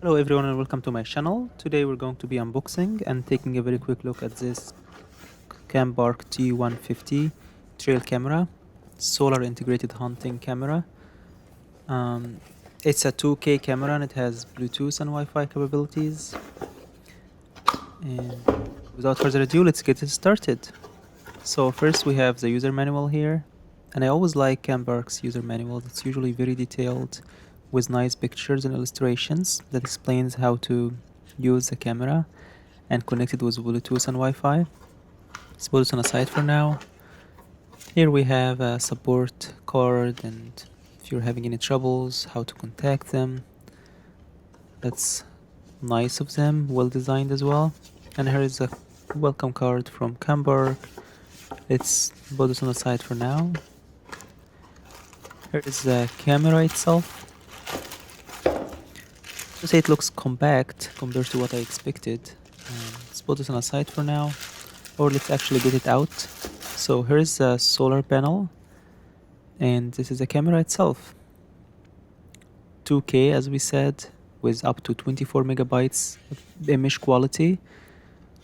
Hello everyone and welcome to my channel. Today we're going to be unboxing and taking a very quick look at this Campark T150 Trail Camera, solar integrated hunting camera. Um, it's a 2K camera and it has Bluetooth and Wi-Fi capabilities. And without further ado, let's get it started. So first we have the user manual here, and I always like Campark's user manual. It's usually very detailed with nice pictures and illustrations that explains how to use the camera and connect it with Bluetooth and Wi-Fi. Let's put it on a side for now. Here we have a support card and if you're having any troubles, how to contact them. That's nice of them, well designed as well. And here is a welcome card from Campark. Let's put this on the side for now. Here is the camera itself. To say it looks compact compared to what I expected. Let's put this on the side for now, or let's actually get it out. So here is the solar panel, and this is the camera itself. 2K as we said, with up to 24 megabytes image quality.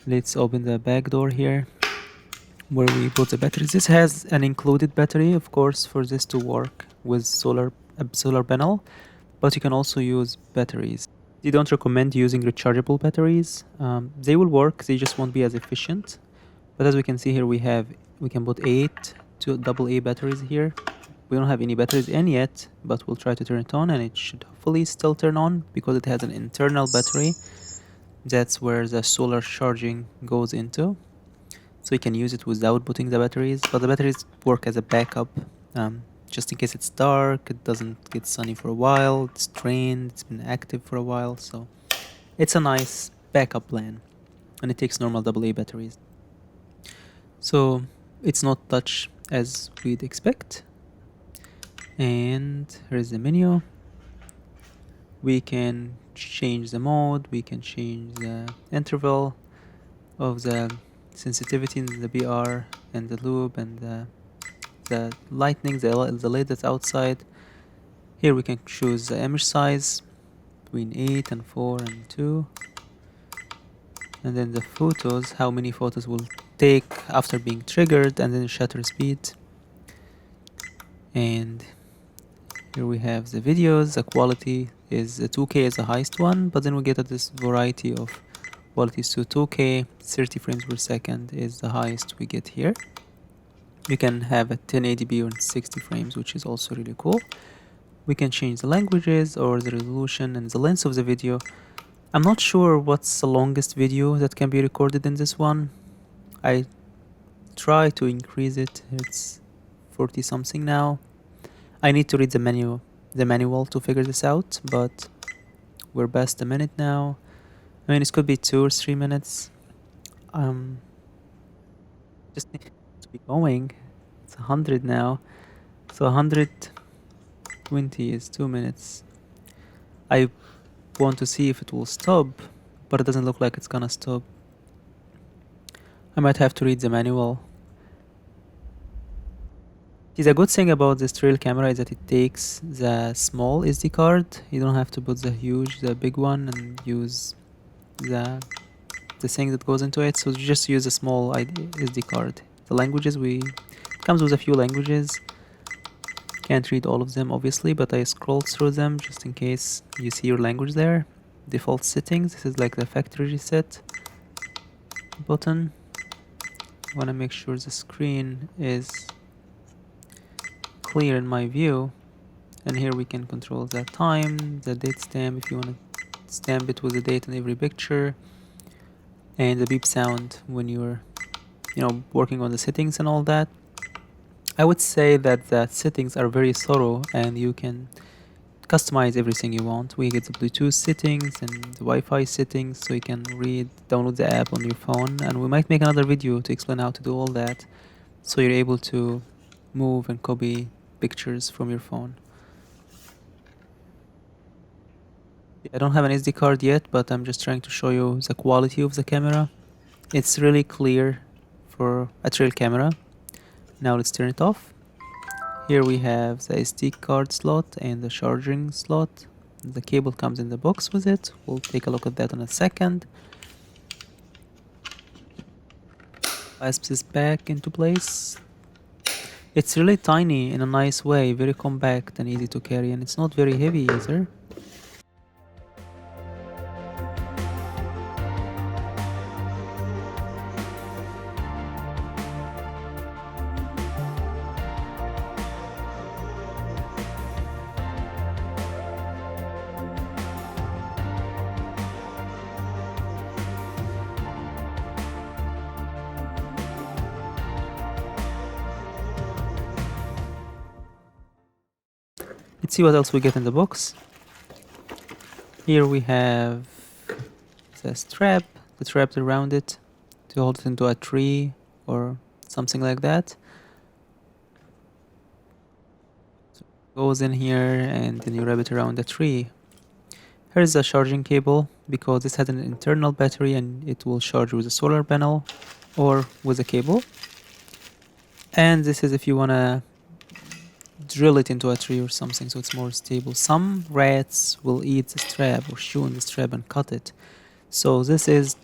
Let's open the back door here where we put the batteries. This has an included battery, of course, for this to work with solar panel, but you can also use batteries. They don't recommend using rechargeable batteries. They will work, they just won't be as efficient. But as we can see here, we can put 8 to AA batteries here. We don't have any batteries in yet, but we'll try to turn it on, and it should hopefully still turn on because it has an internal battery. That's where the solar charging goes into. So you can use it without putting the batteries, but the batteries work as a backup, just in case it's dark, it doesn't get sunny for a while, it's drained, it's been active for a while, so it's a nice backup plan, and it takes normal AA batteries. So it's not touch as we'd expect, and here's the menu. We can change the mode, we can change the interval of the sensitivity in the BR and the loop and the lightning, the LED that's outside. Here we can choose the image size between 8 and 4 and 2. And then the photos, how many photos will take after being triggered, and then shutter speed. And here we have the videos. The quality is 2K is the highest one, but then we get this variety of qualities to 2K. 30 frames per second is the highest we get here. You can have a 1080p or 60 frames, which is also really cool. We can change the languages or the resolution and the length of the video. I'm not sure what's the longest video that can be recorded in this one. I try to increase it. It's 40 something now. I need to read the manual to figure this out, but we're past a minute now. I mean, it could be 2 or 3 minutes. Just need to be going. It's 100 now, so 120 is 2 minutes. I want to see if it will stop, but it doesn't look like it's gonna stop. I might have to read the manual. The good thing about this trail camera is that it takes the small SD card. You don't have to put the big one and use the thing that goes into it. So you just use a small SD card. The languages it comes with a few languages. Can't read all of them obviously, but I scrolled through them just in case you see your language there. Default settings. This is like the factory reset button. I want to make sure the screen is clear in my view, and here we can control the time, the date stamp if you want to stamp it with the date on every picture, and the beep sound when you're working on the settings and all that. I would say that the settings are very thorough and you can customize everything you want. We get the Bluetooth settings and the Wi-Fi settings, so you can download the app on your phone, and we might make another video to explain how to do all that, so you're able to move and copy pictures from your phone. I don't have an SD card yet, but I'm just trying to show you the quality of the camera. It's really clear for a trail camera. Now let's turn it off. Here we have the SD card slot and the charging slot. The cable comes in the box with it. We'll take a look at that in a second. Clasps this back into place. It's really tiny in a nice way, very compact and easy to carry, and it's not very heavy either. Let's see what else we get in the box. Here we have the strap that's wrapped around it to hold it into a tree or something like that. So it goes in here and then you wrap it around the tree. Here's a charging cable because this has an internal battery and it will charge with a solar panel or with a cable. And this is if you wanna drill it into a tree or something so it's more stable. Some rats will eat the strap or chew on the strap and cut it. So this is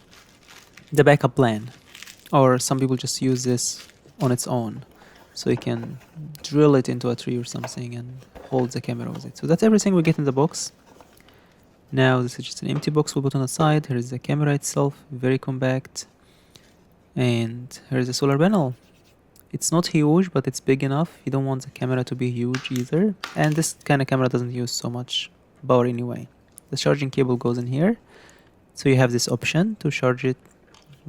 the backup plan. Or some people just use this on its own. So you can drill it into a tree or something and hold the camera with it. So that's everything we get in the box. Now this is just an empty box we'll put on the side. Here is the camera itself, very compact. And here is the solar panel. It's not huge, but it's big enough. You don't want the camera to be huge either. And this kind of camera doesn't use so much power anyway. The charging cable goes in here. So you have this option to charge it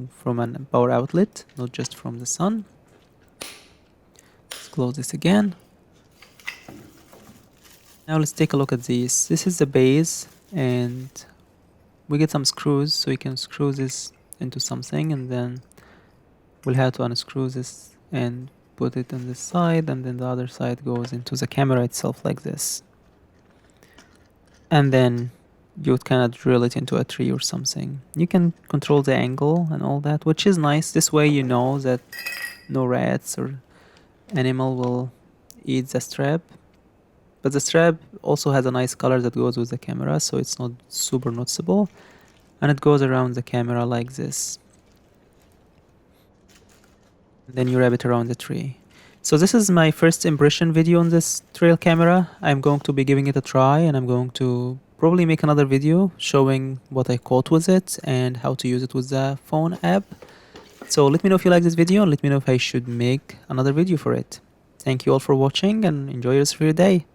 from a power outlet, not just from the sun. Let's close this again. Now let's take a look at these. This is the base and we get some screws so you can screw this into something and then we'll have to unscrew this and put it on this side and then the other side goes into the camera itself like this. And then you would kind of drill it into a tree or something. You can control the angle and all that, which is nice. This way you know that no rats or animal will eat the strap. But the strap also has a nice color that goes with the camera, so it's not super noticeable. And it goes around the camera like this. Then you wrap it around the tree. So this is my first impression video on this trail camera. I'm going to be giving it a try and I'm going to probably make another video showing what I caught with it and how to use it with the phone app. So let me know if you like this video and let me know if I should make another video for it. Thank you all for watching and enjoy the rest of your day.